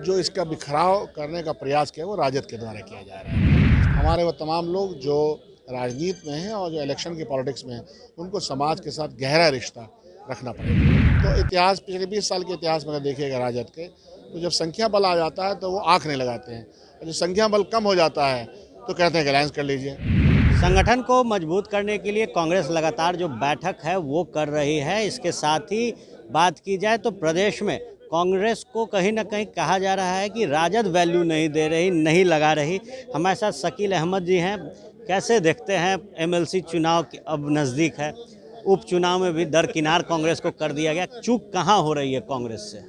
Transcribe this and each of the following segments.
जो इसका बिखराव करने का प्रयास किया वो राजद के द्वारा किया जा रहा है। हमारे वो तमाम लोग जो राजनीति में हैं और जो इलेक्शन की पॉलिटिक्स में हैं, उनको समाज के साथ गहरा रिश्ता रखना पड़ेगा। तो इतिहास पिछले 20 साल के इतिहास में अगर देखिएगा राजद के, तो जब संख्या बल आ जाता है तो वो आँख नहीं लगाते हैं, और जब संख्या बल कम हो जाता है तो कहते हैं कि अलायंस कर लीजिए। संगठन को मजबूत करने के लिए कांग्रेस लगातार जो बैठक है वो कर रही है। इसके साथ ही बात की जाए तो प्रदेश में कांग्रेस को कहीं ना कहीं कहा जा रहा है कि राजद वैल्यू नहीं दे रही, नहीं लगा रही। हमारे साथ शकील अहमद जी हैं। कैसे देखते हैं एमएलसी चुनाव अब नज़दीक है, उपचुनाव में भी दरकिनार कांग्रेस को कर दिया गया, चूक कहाँ हो रही है कांग्रेस से?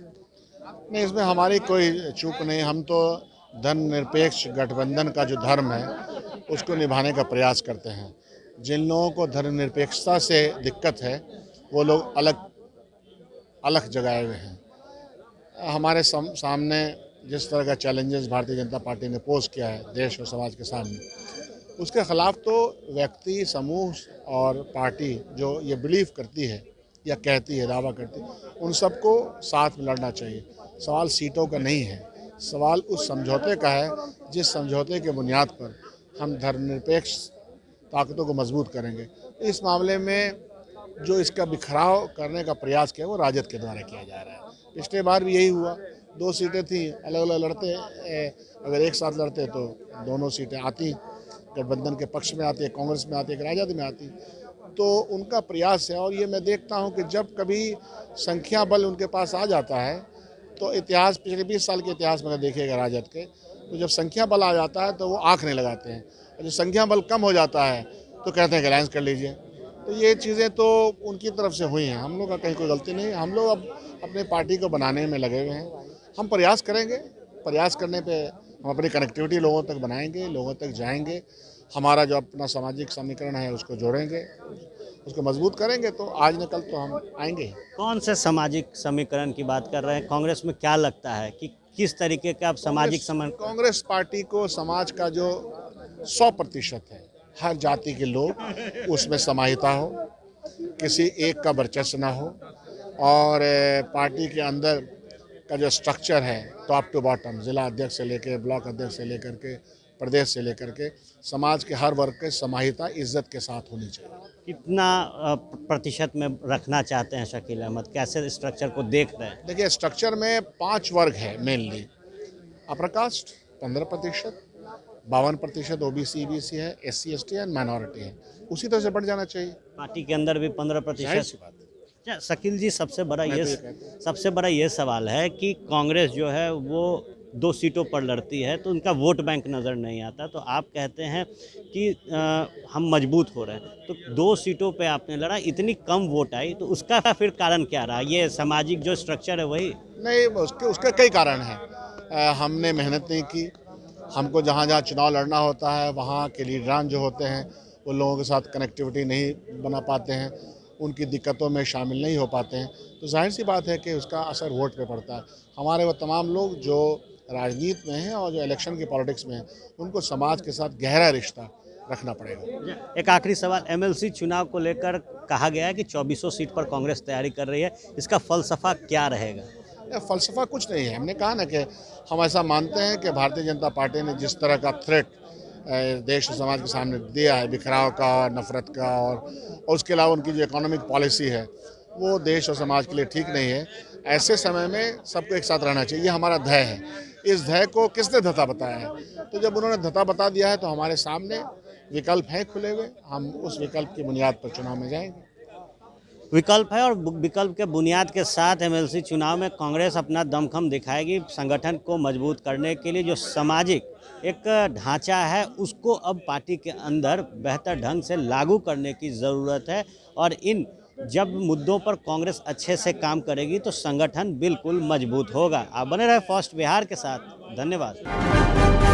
नहीं, इसमें हमारी कोई चूक नहीं। हम तो धर्मनिरपेक्ष गठबंधन का जो धर्म है उसको निभाने का प्रयास करते हैं। जिन लोगों को धर्मनिरपेक्षता से दिक्कत है वो लोग अलग अलग जगाए हुए हैं। हमारे सामने जिस तरह का चैलेंजेस भारतीय जनता पार्टी ने पोज किया है देश और समाज के सामने, उसके खिलाफ तो व्यक्ति, समूह और पार्टी जो ये बिलीव करती है या कहती है, दावा करती है, उन सबको साथ में लड़ना चाहिए। सवाल सीटों का नहीं है, सवाल उस समझौते का है जिस समझौते के बुनियाद पर हम धर्मनिरपेक्ष ताकतों को मजबूत करेंगे। इस मामले में जो इसका बिखराव करने का प्रयास किया वो राजद के द्वारा किया जा रहा है। पिछले बार भी यही हुआ, 2 सीटें थी, अलग अलग लड़ते, अगर एक साथ लड़ते तो दोनों सीटें आती, गठबंधन के पक्ष में आती है, कांग्रेस में आती है, राजद में आती। तो उनका प्रयास है, और ये मैं देखता हूँ कि जब कभी संख्या बल उनके पास आ जाता है तो इतिहास पिछले 20 साल के इतिहास में अगर देखिएगा राजद के, तो जब संख्या बल आ जाता है तो वो आँख नहीं लगाते हैं, और जब संख्या बल कम हो जाता है तो कहते हैं कि अलायंस कर लीजिए। तो ये चीज़ें तो उनकी तरफ से हुई हैं, हम लोग का कहीं कोई गलती नहीं है। हम लोग अब अपने पार्टी को बनाने में लगे हुए हैं। हम प्रयास करेंगे, प्रयास करने पे हम अपनी कनेक्टिविटी लोगों तक बनाएंगे, लोगों तक जाएंगे। हमारा जो अपना सामाजिक समीकरण है उसको जोड़ेंगे, उसको मजबूत करेंगे, तो आज न कल तो हम आएंगे। कौन से सामाजिक समीकरण की बात कर रहे हैं? कांग्रेस में क्या लगता है कि किस तरीके का आप सामाजिक कांग्रेस पार्टी को समाज का जो 100% है, हर जाति के लोग उसमें समाहिता हो, किसी एक का वर्चस्व ना हो, और पार्टी के अंदर का जो स्ट्रक्चर है टॉप टू बॉटम, जिला अध्यक्ष से लेकर ब्लॉक अध्यक्ष से लेकर के प्रदेश से लेकर के समाज के हर वर्ग के समाहिता इज्जत के साथ होनी चाहिए। कितना प्रतिशत में रखना चाहते हैं शकील अहमद? कैसे स्ट्रक्चर को देख रहे हैं? देखिए, स्ट्रक्चर में 5 वर्ग है mainly. Upper caste 15%, 52% OBC EBC है, SC ST एंड माइनॉरिटी है। उसी तरह से बढ़ जाना चाहिए। पार्टी के अंदर भी 15%। अच्छा शकील जी, सबसे बड़ा ये सवाल है कि कांग्रेस जो है वो 2 सीटों पर लड़ती है तो उनका वोट बैंक नज़र नहीं आता। तो आप कहते हैं कि हम मजबूत हो रहे हैं, तो 2 सीटों पे आपने लड़ा, इतनी कम वोट आई, तो उसका फिर कारण क्या रहा? ये सामाजिक जो स्ट्रक्चर है वही नहीं, उसके कई कारण हैं। हमने मेहनत नहीं की। हमको जहाँ जहाँ चुनाव लड़ना होता है वहाँ के लीडरान जो होते हैं वो लोगों के साथ कनेक्टिविटी नहीं बना पाते हैं, उनकी दिक्कतों में शामिल नहीं हो पाते हैं, तो जाहिर सी बात है कि उसका असर वोट पे पड़ता है। हमारे वो तमाम लोग जो राजनीति में हैं और जो इलेक्शन की पॉलिटिक्स में हैं, उनको समाज के साथ गहरा रिश्ता रखना पड़ेगा। एक आखिरी सवाल, एमएलसी चुनाव को लेकर कहा गया है कि 2400 सीट पर कांग्रेस तैयारी कर रही है, इसका फलसफा क्या रहेगा? फलसफा कुछ नहीं है। हमने कहा ना कि हम ऐसा मानते हैं कि भारतीय जनता पार्टी ने जिस तरह का थ्रेट देश और समाज के सामने दिया है, बिखराव का, नफरत का, और उसके अलावा उनकी जो इकोनॉमिक पॉलिसी है वो देश और समाज के लिए ठीक नहीं है। ऐसे समय में सबको एक साथ रहना चाहिए, ये हमारा ध्येय है। इस ध्येय को किसने धता बताया है? तो जब उन्होंने धता बता दिया है तो हमारे सामने विकल्प हैं खुले हुए, हम उस विकल्प की बुनियाद पर चुनाव में जाएंगे। विकल्प है, और विकल्प के बुनियाद के साथ एमएलसी चुनाव में कांग्रेस अपना दमखम दिखाएगी। संगठन को मजबूत करने के लिए जो सामाजिक एक ढांचा है उसको अब पार्टी के अंदर बेहतर ढंग से लागू करने की ज़रूरत है, और इन जब मुद्दों पर कांग्रेस अच्छे से काम करेगी तो संगठन बिल्कुल मजबूत होगा। आप बने रहे फर्स्ट बिहार के साथ। धन्यवाद।